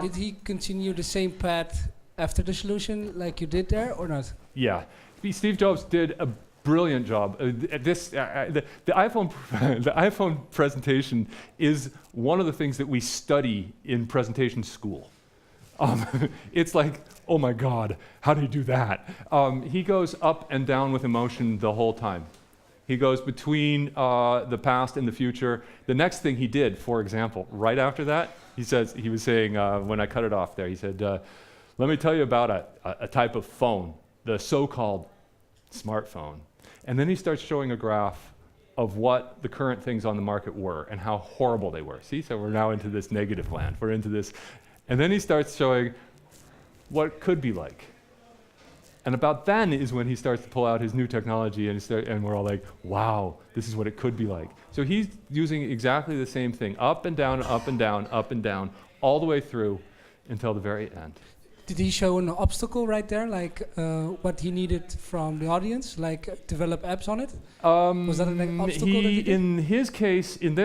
Did he continue the same path after the solution like you did there or not? Yeah, Steve Jobs did a brilliant job. The iPhone, the iPhone presentation is one of the things that we study in presentation school. It's like, oh my God, how do you do that? He goes up and down with emotion the whole time. He goes between the past and the future. The next thing he did, for example, right after that, he was saying, when I cut it off there, he said, let me tell you about a type of phone, the so-called smartphone. And then he starts showing a graph of what the current things on the market were and how horrible they were. See, so we're now into this negative land. We're into this. And then he starts showing what it could be like. And about then is when he starts to pull out his new technology and we're all like, wow, this is what it could be like. So he's using exactly the same thing, up and down, up and down, up and down, all the way through until the very end. Did he show an obstacle right there, like what he needed from the audience, like develop apps on it? Was that an obstacle that he did? In this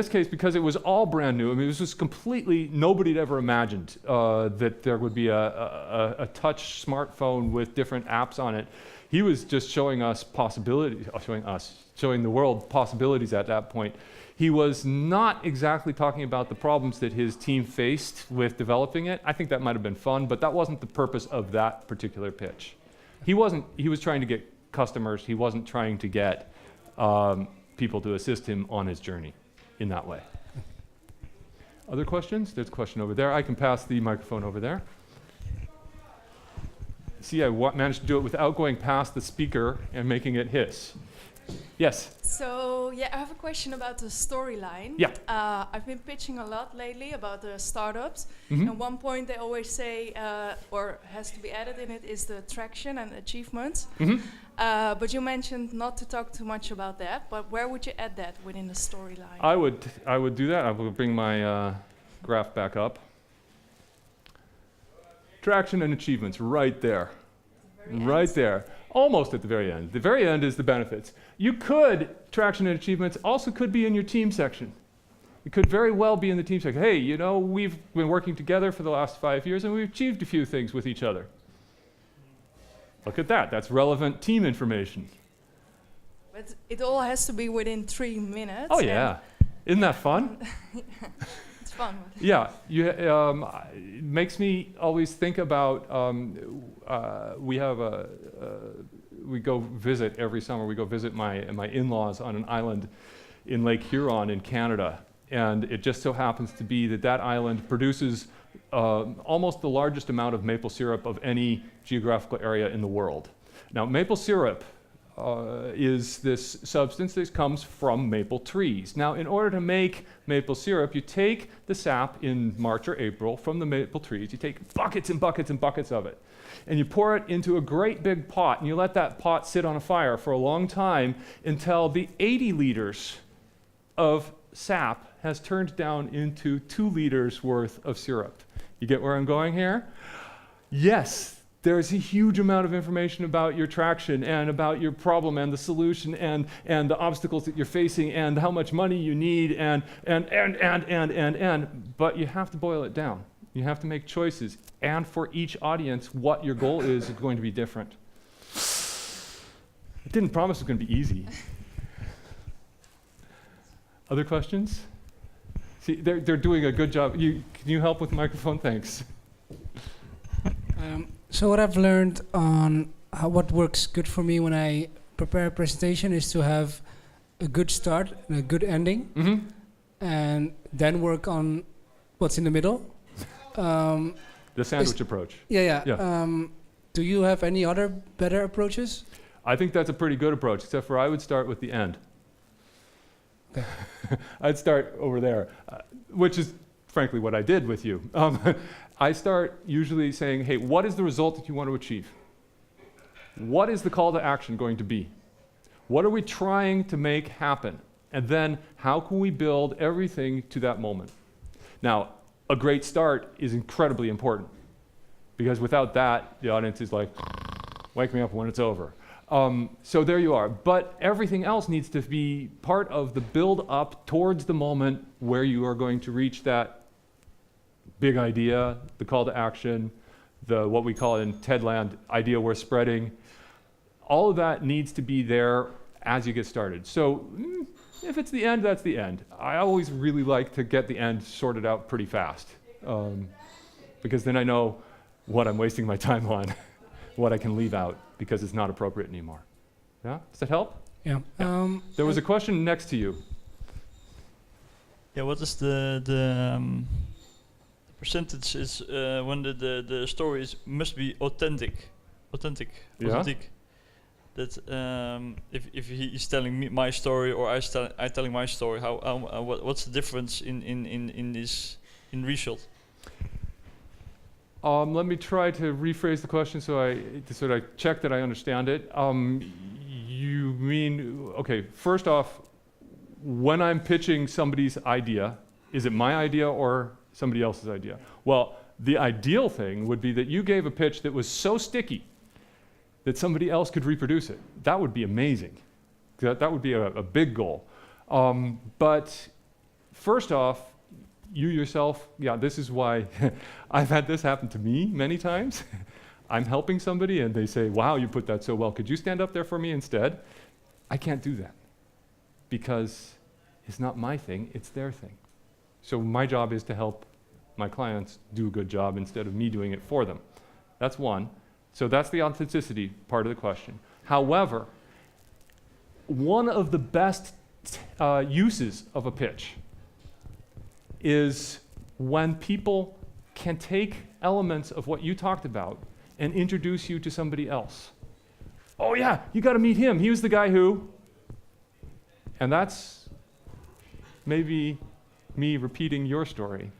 case, because it was all brand new, I mean, it was just completely, nobody had ever imagined that there would be a touch smartphone with different apps on it. He was just showing us possibilities, showing the world possibilities at that point. He was not exactly talking about the problems that his team faced with developing it. I think that might have been fun, but that wasn't the purpose of that particular pitch. He was trying to get customers. He wasn't trying to get people to assist him on his journey in that way. Other questions? There's a question over there. I can pass the microphone over there. See, I managed to do it without going past the speaker and making it hiss. Yes? So, yeah, I have a question about the storyline. Yeah. I've been pitching a lot lately about the startups. Mm-hmm. And one point they always say, or has to be added in it, is the traction and achievements. Mm-hmm. But you mentioned not to talk too much about that, but where would you add that within the storyline? I would do that. I will bring my graph back up. Traction and achievements, right there. Right there. Almost at the very end. The very end is the benefits. You could, traction and achievements also could be in your team section. It could very well be in the team section. Hey, you know, we've been working together for the last 5 years and we've achieved a few things with each other. Look at that. That's relevant team information. But it all has to be within 3 minutes. Oh, yeah. Isn't that fun? It's fun. Yeah, it makes me always think about, we go visit every summer, we go visit my in-laws on an island in Lake Huron in Canada. And it just so happens to be that island produces almost the largest amount of maple syrup of any geographical area in the world. Now, maple syrup is this substance that comes from maple trees. Now, in order to make maple syrup, you take the sap in March or April from the maple trees, you take buckets and buckets and buckets of it, and you pour it into a great big pot, and you let that pot sit on a fire for a long time until the 80 liters of sap has turned down into 2 liters worth of syrup. You get where I'm going here? Yes. There's a huge amount of information about your traction and about your problem and the solution and the obstacles that you're facing and how much money you need and, but you have to boil it down. You have to make choices. And for each audience, what your goal is going to be different. I didn't promise it was going to be easy. Other questions? See, they're doing a good job. Can you help with the microphone? Thanks. So what I've learned on what works good for me when I prepare a presentation is to have a good start and a good ending, mm-hmm. and then work on what's in the middle. The sandwich approach. Yeah. Yeah. Do you have any other better approaches? I think that's a pretty good approach, except for I would start with the end. Okay. I'd start over there, which is frankly what I did with you. I start usually saying, hey, what is the result that you want to achieve? What is the call to action going to be? What are we trying to make happen? And then how can we build everything to that moment? Now, a great start is incredibly important because without that, the audience is like, wake me up when it's over. So there you are. But everything else needs to be part of the build up towards the moment where you are going to reach that big idea, the call to action, the what we call in TEDland idea worth spreading. All of that needs to be there as you get started. So if it's the end, that's the end. I always really like to get the end sorted out pretty fast, because then I know what I'm wasting my time on, what I can leave out because it's not appropriate anymore. Yeah, does that help? Yeah. There was a question next to you. Yeah, what is the percentage is when the story must be authentic? Yeah. That if he is telling me my story or I telling my story, what's the difference in this result? Let me try to rephrase the question so I check that I understand it. You mean, okay, first off, when I'm pitching somebody's idea, is it my idea or somebody else's idea? Well, the ideal thing would be that you gave a pitch that was so sticky that somebody else could reproduce it. That would be amazing. That would be a big goal. But first off, you yourself, yeah, this is why I've had this happen to me many times. I'm helping somebody and they say, wow, you put that so well. Could you stand up there for me instead? I can't do that because it's not my thing, it's their thing. So my job is to help my clients do a good job instead of me doing it for them. That's one. So that's the authenticity part of the question. However, one of the best uses of a pitch is when people can take elements of what you talked about and introduce you to somebody else. Oh yeah, you got to meet him. He was the guy who... And that's maybe me repeating your story.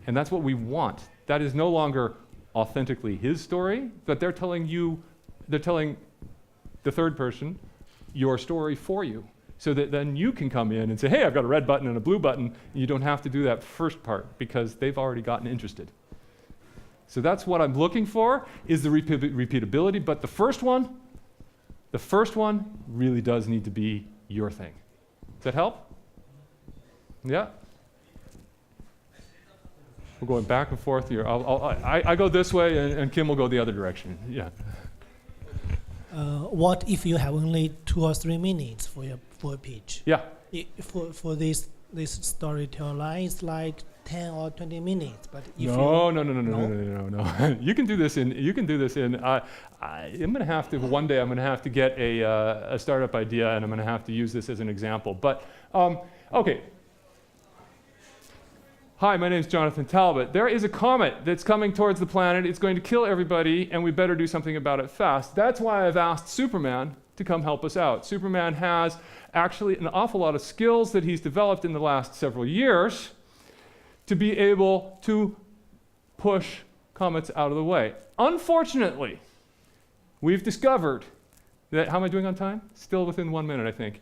And that's what we want. That is no longer authentically his story, but they're telling the third person your story for you. So that then you can come in and say, hey, I've got a red button and a blue button. You don't have to do that first part because they've already gotten interested. So that's what I'm looking for, is the repeatability. But the first one really does need to be your thing. Does that help? Yeah? We're going back and forth here. I go this way and Kim will go the other direction. Yeah. What if you have only 2 or 3 minutes for a pitch? Yeah. For this storytelling, it's like 10 or 20 minutes. But if no. You can do this in. I'm gonna have to one day. I'm gonna have to get a startup idea, and I'm gonna have to use this as an example. But okay. Hi, my name is Jonathan Talbott. There is a comet that's coming towards the planet. It's going to kill everybody, and we better do something about it fast. That's why I've asked Superman to come help us out. Superman has actually an awful lot of skills that he's developed in the last several years to be able to push comets out of the way. Unfortunately, we've discovered that, how am I doing on time? Still within 1 minute, I think.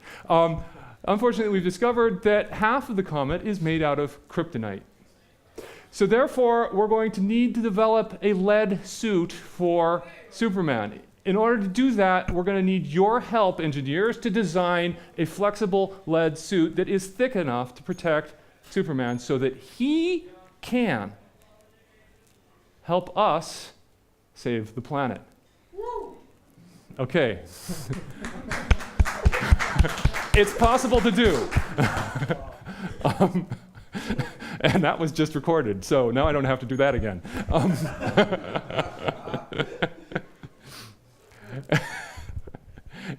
Unfortunately, we've discovered that half of the comet is made out of kryptonite. So therefore, we're going to need to develop a lead suit for Superman. In order to do that, we're going to need your help, engineers, to design a flexible lead suit that is thick enough to protect Superman so that he can help us save the planet. Okay. It's possible to do. And that was just recorded, so now I don't have to do that again.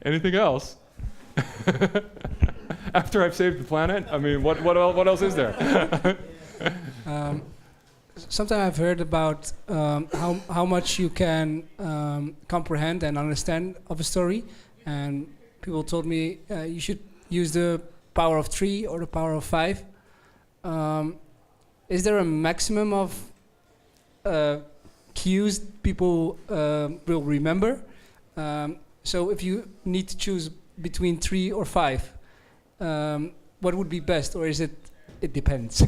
Anything else? After I've saved the planet? I mean, what else is there? Sometimes I've heard about how much you can comprehend and understand of a story, and people told me you should use the power of 3 or the power of 5. Is there a maximum of cues people will remember? So if you need to choose between 3 or 5, what would be best, or is it depends?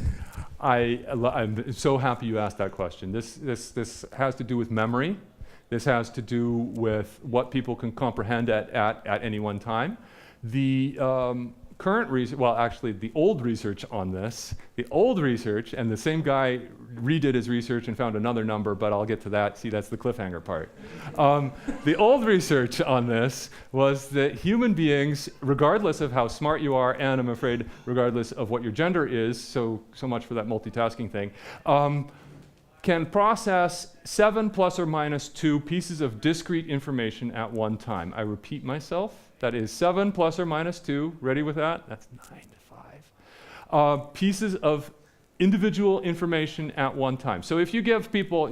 I'm so happy you asked that question. This has to do with memory. This has to do with what people can comprehend at any one time. The current research, well, actually the old research on this, and the same guy redid his research and found another number, but I'll get to that. See, that's the cliffhanger part. The old research on this was that human beings, regardless of how smart you are, and I'm afraid regardless of what your gender is, so much for that multitasking thing, can process 7 plus or minus 2 pieces of discrete information at one time. I repeat myself. That is 7 plus or minus 2. Ready with that? That's 9 to 5. Pieces of individual information at one time. So if you give people,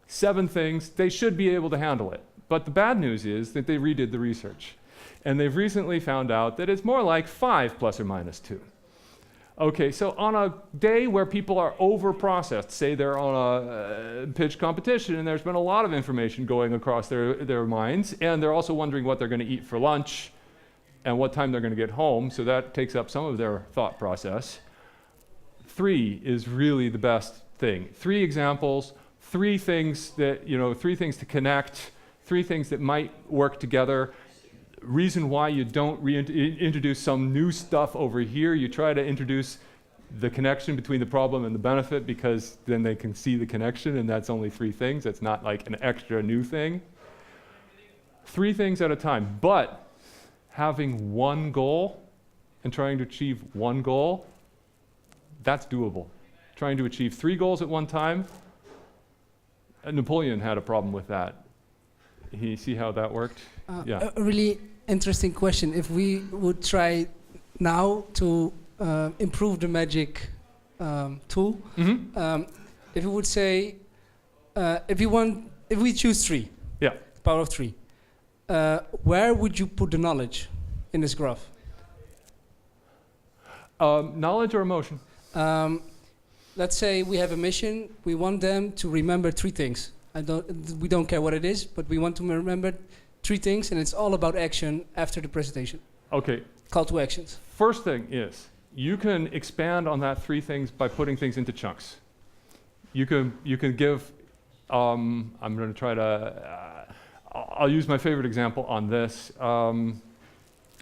7 things, they should be able to handle it. But the bad news is that they redid the research. And they've recently found out that it's more like 5 plus or minus 2. Okay, so on a day where people are over-processed, say they're on a pitch competition and there's been a lot of information going across their minds, and they're also wondering what they're going to eat for lunch and what time they're going to get home, so that takes up some of their thought process. 3 is really the best thing. 3 examples, 3 things that, 3 things to connect, 3 things that might work together. Reason why you don't introduce some new stuff over here. You try to introduce the connection between the problem and the benefit, because then they can see the connection, and that's only 3 things. That's not like an extra new thing. 3 things at a time, but having one goal and trying to achieve one goal, that's doable. Trying to achieve 3 goals at one time, Napoleon had a problem with that. You see how that worked? Yeah. A really interesting question. If we would try now to improve the magic tool, if we would say, if we choose 3, yeah, power of 3, where would you put the knowledge in this graph? Knowledge or emotion? Let's say we have a mission. We want them to remember 3 things. We don't care what it is, but we want to remember 3 things, and it's all about action after the presentation. Okay. Call to actions. First thing is, you can expand on that 3 things by putting things into chunks. You can give, I'm going to try to, I'll use my favorite example on this. I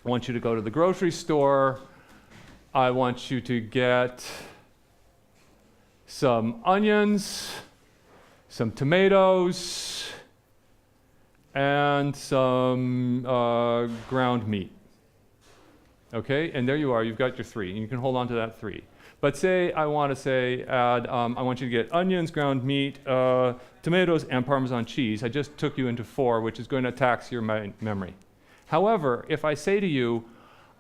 want you to go to the grocery store. I want you to get some onions, some tomatoes, and some ground meat. Okay, and there you are, you've got your 3, and you can hold on to that 3. But say I want to add, I want you to get onions, ground meat, tomatoes, and Parmesan cheese. I just took you into 4, which is going to tax your memory. However, if I say to you,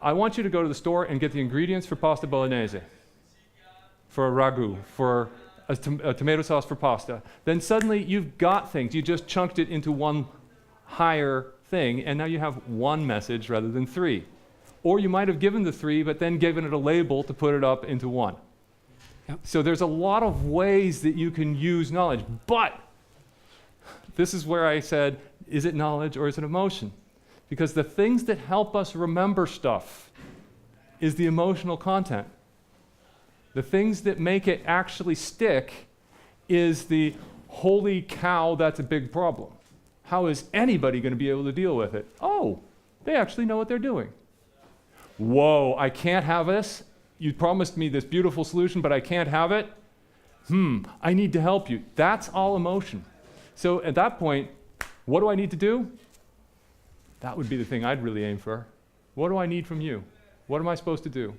I want you to go to the store and get the ingredients for pasta bolognese, for a ragu, for a tomato sauce for pasta, then suddenly you've got things. You just chunked it into one higher thing, and now you have 1 message rather than 3. Or you might have given the 3, but then given it a label to put it up into 1. Yep. So there's a lot of ways that you can use knowledge, but this is where I said, is it knowledge or is it emotion? Because the things that help us remember stuff is the emotional content. The things that make it actually stick is the, holy cow, that's a big problem. How is anybody going to be able to deal with it? Oh, they actually know what they're doing. Whoa, I can't have this. You promised me this beautiful solution, but I can't have it. I need to help you. That's all emotion. So at that point, what do I need to do? That would be the thing I'd really aim for. What do I need from you? What am I supposed to do?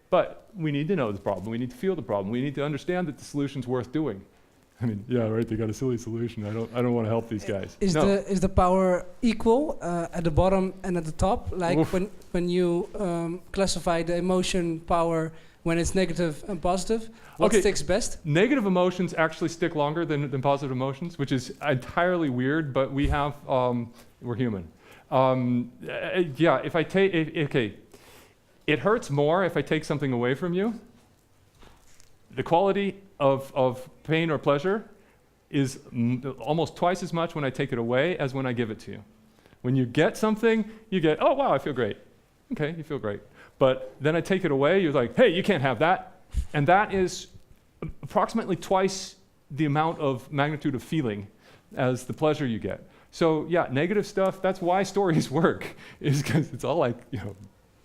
But we need to know the problem. We need to feel the problem. We need to understand that the solution's worth doing. I mean, yeah, right, they got a silly solution. I don't want to help these guys. Is the power equal at the bottom and at the top? Like when you classify the emotion power when it's negative and positive, what sticks best? Negative emotions actually stick longer than positive emotions, which is entirely weird, but we have, we're human. Yeah, if I take, okay, it hurts more if I take something away from you. The quality of pain or pleasure is almost twice as much when I take it away as when I give it to you. When you get something, you get, oh, wow, I feel great. Okay, you feel great. But then I take it away, you're like, hey, you can't have that. And that is approximately twice the amount of magnitude of feeling as the pleasure you get. So yeah, negative stuff, that's why stories work, is because it's all like,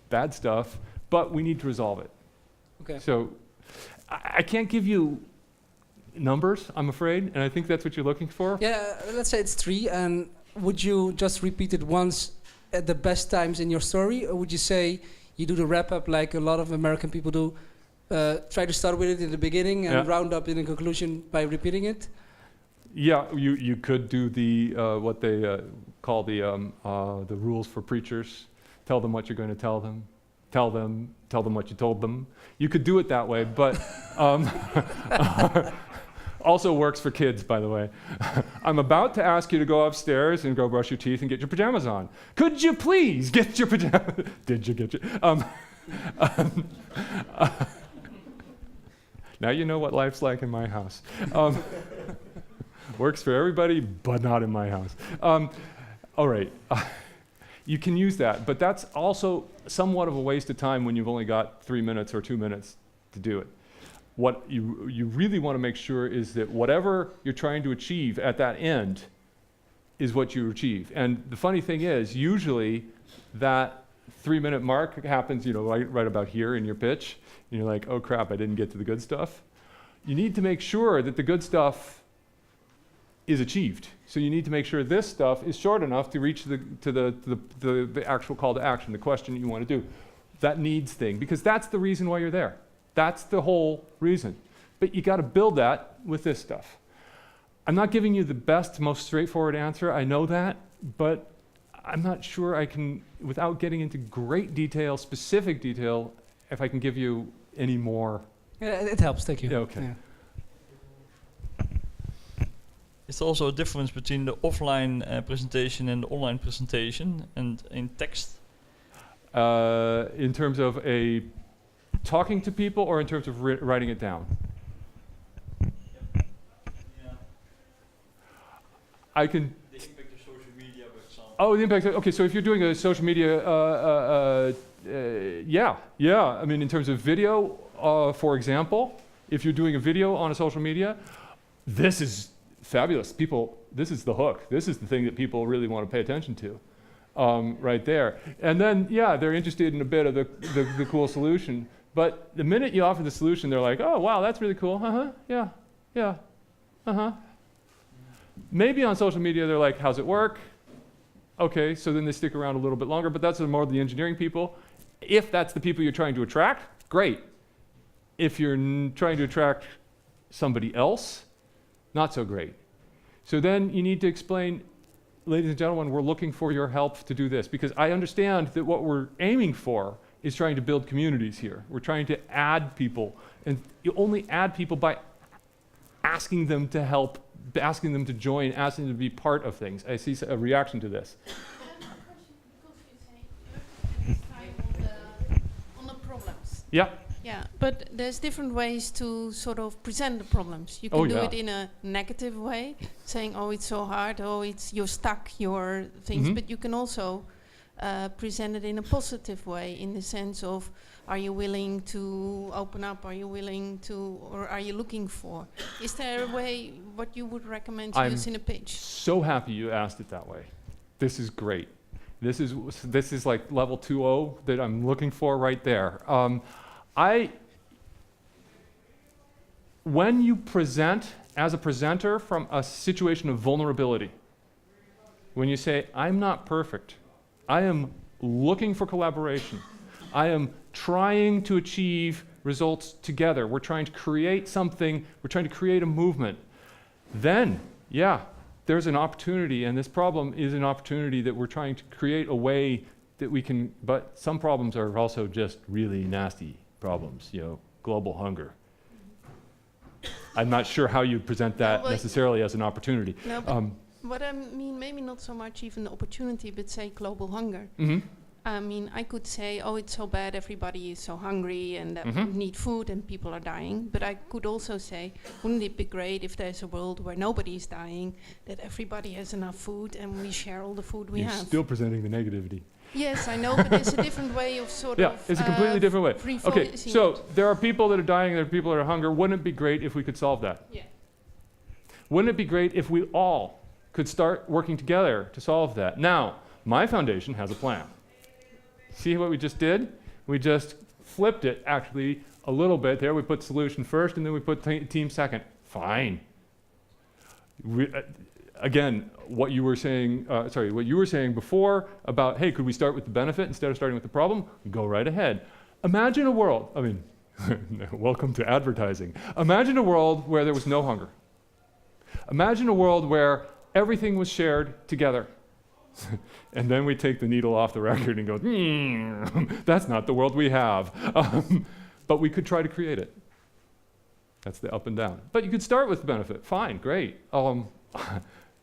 bad stuff, but we need to resolve it. Okay. So I can't give you numbers, I'm afraid, and I think that's what you're looking for. Yeah, let's say it's 3, and would you just repeat it once at the best times in your story, or would you say you do the wrap up like a lot of American people do, try to start with it in the beginning and round up in the conclusion by repeating it? Yeah, you could do the what they call the rules for preachers. Tell them what you're going to tell them. Tell them what you told them. You could do it that way, but also works for kids, by the way. I'm about to ask you to go upstairs and go brush your teeth and get your pajamas on. Could you please get your pajamas? Did you get your? Now you know what life's like in my house. Works for everybody, but not in my house. All right. You can use that, but that's also somewhat of a waste of time when you've only got 3 minutes or 2 minutes to do it. What you really want to make sure is that whatever you're trying to achieve at that end is what you achieve. And the funny thing is, usually that 3-minute mark happens, right about here in your pitch. And you're like, oh crap, I didn't get to the good stuff. You need to make sure that the good stuff is achieved. So you need to make sure this stuff is short enough to reach the actual call to action, the question you want to do. That needs thing, because that's the reason why you're there. That's the whole reason. But you got to build that with this stuff. I'm not giving you the best, most straightforward answer, I know that, but I'm not sure I can, without getting into great detail, specific detail, if I can give you any more. Yeah, it helps, thank you. Yeah, okay. Yeah. It's also a difference between the offline presentation and the online presentation, and in text. In terms of talking to people, or in terms of writing it down? Yeah. I can. The impact of social media, for example. Oh, the impact. Okay, so if you're doing a social media, yeah. I mean, in terms of video, for example, if you're doing a video on a social media, this is fabulous. This is the hook. This is the thing that people really want to pay attention to, right there. And then, yeah, they're interested in a bit of the cool solution. But the minute you offer the solution, they're like, oh, wow, that's really cool. Yeah. Maybe on social media, they're like, how's it work? Okay, so then they stick around a little bit longer, but that's more the engineering people. If that's the people you're trying to attract, great. If you're trying to attract somebody else, not so great. So then you need to explain, ladies and gentlemen, we're looking for your help to do this, because I understand that what we're aiming for is trying to build communities here. We're trying to add people, and you only add people by asking them to help, asking them to join, asking them to be part of things. I see a reaction to this. On the problems. Yeah. Yeah, but there's different ways to sort of present the problems. You can do it in a negative way, saying, oh, it's so hard, oh, you're stuck, your things. But you can also present it in a positive way, in the sense of, are you willing to open up? Are you willing to, or are you looking for? Is there a way, what you would recommend to use in a pitch? So happy you asked it that way. This is great. This is like level 2.0 that I'm looking for right there. When you present as a presenter from a situation of vulnerability, when you say, I'm not perfect, I am looking for collaboration, I am trying to achieve results together, we're trying to create something, we're trying to create a movement, then, yeah, there's an opportunity, and this problem is an opportunity that we're trying to create a way that we can, but some problems are also just really nasty problems, global hunger. I'm not sure how you present that necessarily as an opportunity. No, but what I mean, maybe not so much even the opportunity, but say global hunger. I mean, I could say, oh, it's so bad, everybody is so hungry and that we need food and people are dying. But I could also say, wouldn't it be great if there's a world where nobody is dying, that everybody has enough food and we share all the food we have? You're still presenting the negativity. Yes, I know, but it's a different way of sort of... Yeah, it's a completely different way. Okay, so there are people that are dying, there are people that are hungry. Wouldn't it be great if we could solve that? Yeah. Wouldn't it be great if we all could start working together to solve that. Now, my foundation has a plan. See what we just did? We just flipped it actually a little bit there. We put solution first and then we put team second. Fine. Again, what you were saying before about, hey, could we start with the benefit instead of starting with the problem? Go right ahead. Imagine a world, welcome to advertising. Imagine a world where there was no hunger. Imagine a world where everything was shared together. And then we take the needle off the record and go, that's not the world we have. But we could try to create it. That's the up and down. But you could start with the benefit. Fine, great.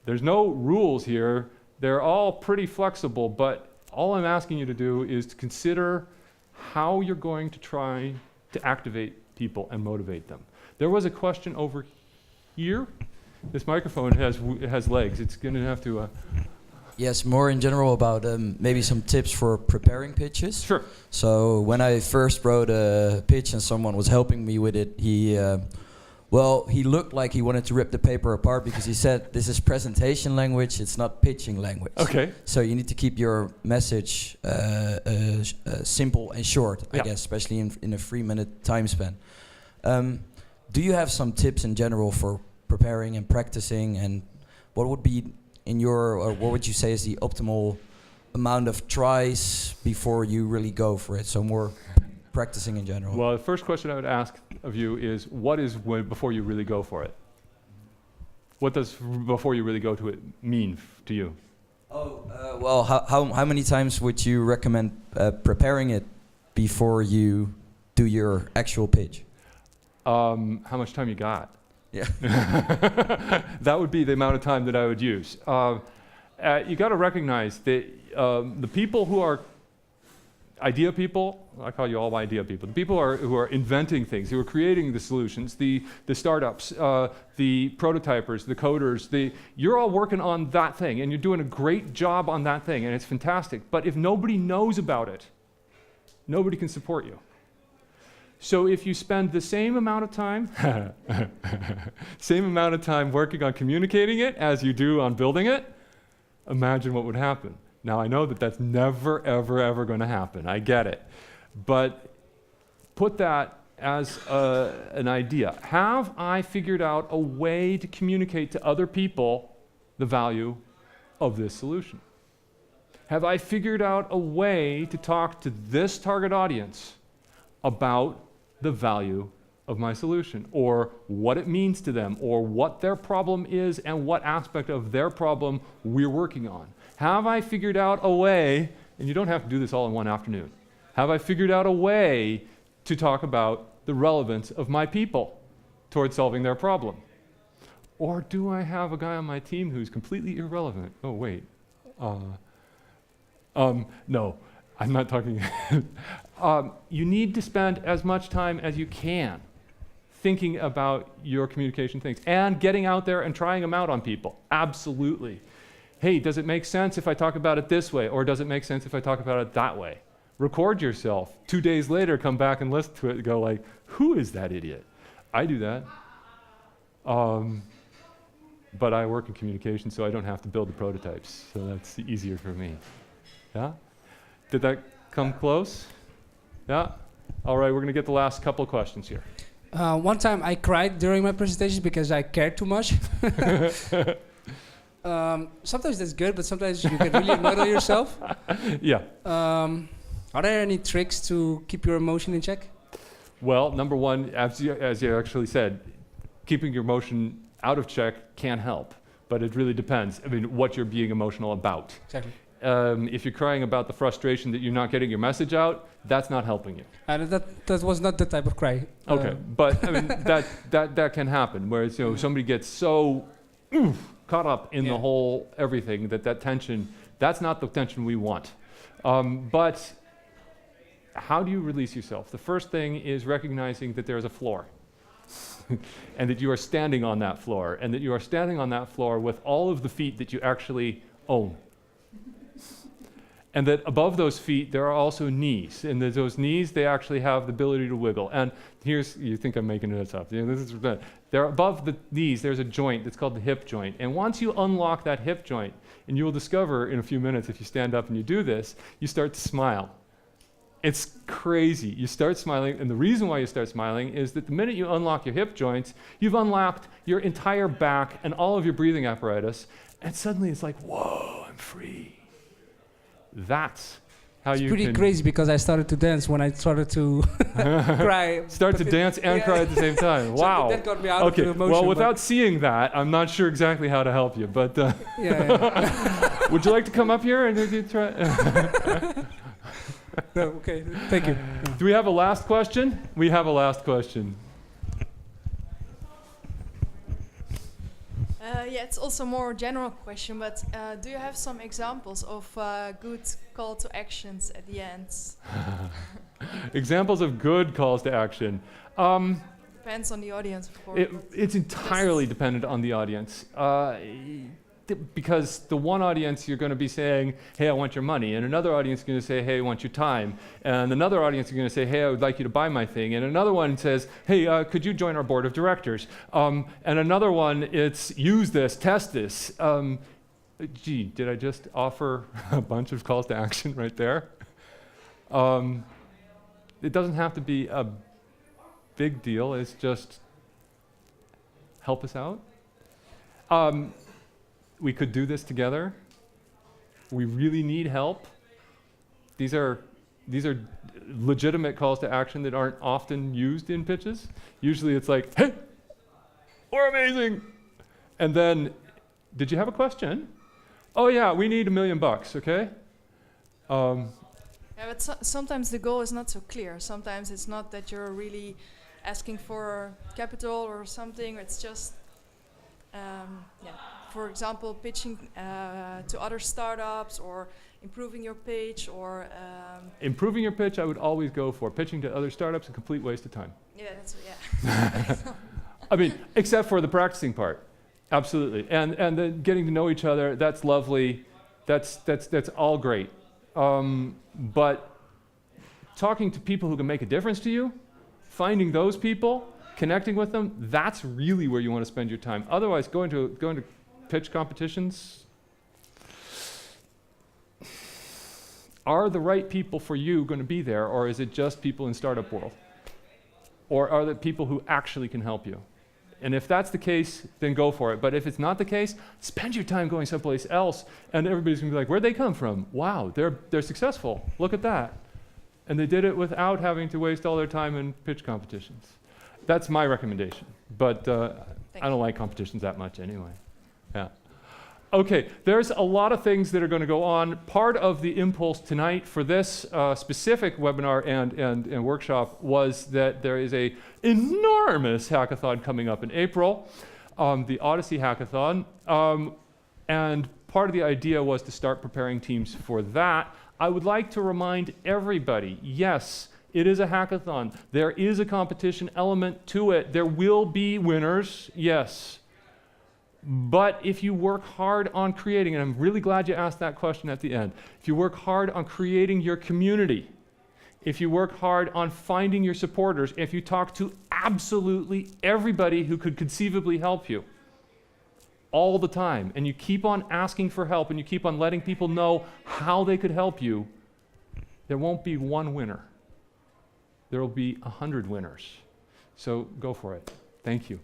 There's no rules here. They're all pretty flexible, but all I'm asking you to do is to consider how you're going to try to activate people and motivate them. There was a question over here. This microphone has legs. It's going to have to... Yes, more in general about maybe some tips for preparing pitches. Sure. So when I first wrote a pitch and someone was helping me with it, he looked like he wanted to rip the paper apart because he said, this is presentation language, it's not pitching language. Okay. So you need to keep your message simple and short, I guess, especially in a 3-minute time span. Do you have some tips in general for preparing and practicing, and what would be what would you say is the optimal amount of tries before you really go for it? So more practicing in general. Well, the first question I would ask of you is, what is before you really go for it? What does before you really go to it mean to you? Well, how many times would you recommend preparing it before you do your actual pitch? How much time you got? Yeah. That would be the amount of time that I would use. You got to recognize that the people who are idea people, I call you all idea people, the people who are inventing things, who are creating the solutions, the startups, the prototypers, the coders, you're all working on that thing and you're doing a great job on that thing and it's fantastic. But if nobody knows about it, nobody can support you. So if you spend the same amount of time, working on communicating it as you do on building it, imagine what would happen. Now I know that that's never, ever, ever going to happen. I get it. But put that as an idea. Have I figured out a way to communicate to other people the value of this solution? Have I figured out a way to talk to this target audience about the value of my solution, or what it means to them, or what their problem is and what aspect of their problem we're working on? Have I figured out a way, and you don't have to do this all in one afternoon, have I figured out a way to talk about the relevance of my people towards solving their problem? Or do I have a guy on my team who's completely irrelevant? Oh, wait. No, I'm not talking. You need to spend as much time as you can thinking about your communication things and getting out there and trying them out on people. Absolutely. Hey, does it make sense if I talk about it this way, or does it make sense if I talk about it that way? Record yourself. 2 days later, come back and listen to it and go like, who is that idiot? I do that. But I work in communication, so I don't have to build the prototypes. So that's easier for me. Yeah? Did that come close? Yeah? All right, we're going to get the last couple of questions here. One time I cried during my presentation because I cared too much. Sometimes that's good, but sometimes you get really annoyed at yourself. Yeah. Are there any tricks to keep your emotion in check? Well, number one, as you actually said, keeping your emotion out of check can help, but it really depends. I mean, what you're being emotional about. Exactly. If you're crying about the frustration that you're not getting your message out, that's not helping you. And that was not the type of cry. Okay, but I mean that can happen. Whereas somebody gets so caught up in the whole everything that tension, that's not the tension we want. But how do you release yourself? The first thing is recognizing that there's a floor. And that you are standing on that floor, and that you are standing on that floor with all of the feet that you actually own. And that above those feet, there are also knees. And that those knees, they actually have the ability to wiggle. And here's, you think I'm making this up. This is, there above the knees, there's a joint that's called the hip joint. And once you unlock that hip joint, and you will discover in a few minutes, if you stand up and you do this, you start to smile. It's crazy. You start smiling, and the reason why you start smiling is that the minute you unlock your hip joints, you've unlocked your entire back and all of your breathing apparatus, and suddenly it's like, whoa, I'm free. That's how you It's pretty can crazy because I started to dance when I started to cry. start to dance and cry at the same time. Wow. So that got me out of the emotion. Well, without seeing that, I'm not sure exactly how to help you, but yeah. would you like to come up here and try? No, okay, thank you. Do we have a last question? We have a last question. Yeah, it's also a more general question, but do you have some examples of good call to actions at the end? Examples of good calls to action. Depends on the audience, of course. It's entirely dependent on the audience. Because the one audience you're going to be saying, hey, I want your money, and another audience is going to say, hey, I want your time, and another audience is going to say, hey, I would like you to buy my thing, and another one says, hey, could you join our board of directors? And another one, it's use this, test this. Gee, did I just offer a bunch of calls to action right there? It doesn't have to be a big deal. It's just help us out. We could do this together. We really need help. These are legitimate calls to action that aren't often used in pitches. Usually it's like, hey, we're amazing. And then, did you have a question? Oh yeah, we need $1 million, okay? Yeah, but sometimes the goal is not so clear. Sometimes it's not that you're really asking for capital or something. It's just, for example, pitching to other startups or improving your pitch or... Improving your pitch, I would always go for. Pitching to other startups, a complete waste of time. Yeah, that's, I mean, except for the practicing part. Absolutely. And the getting to know each other, that's lovely. That's all great. But talking to people who can make a difference to you, finding those people, connecting with them, that's really where you want to spend your time. Otherwise, going to pitch competitions, are the right people for you going to be there, or is it just people in startup world? Or are the people who actually can help you? And if that's the case, then go for it. But if it's not the case, spend your time going someplace else, and everybody's going to be like, where'd they come from? Wow, they're successful. Look at that. And they did it without having to waste all their time in pitch competitions. That's my recommendation. But I don't like competitions that much anyway. Yeah. Okay, there's a lot of things that are going to go on. Part of the impulse tonight for this specific webinar and workshop was that there is an enormous hackathon coming up in April, the Odyssey Hackathon. And part of the idea was to start preparing teams for that. I would like to remind everybody, yes, it is a hackathon. There is a competition element to it. There will be winners, yes. But if you work hard on creating, and I'm really glad you asked that question at the end, if you work hard on creating your community, if you work hard on finding your supporters, if you talk to absolutely everybody who could conceivably help you all the time, and you keep on asking for help, and you keep on letting people know how they could help you, there won't be one winner. There will be 100 winners. So go for it. Thank you.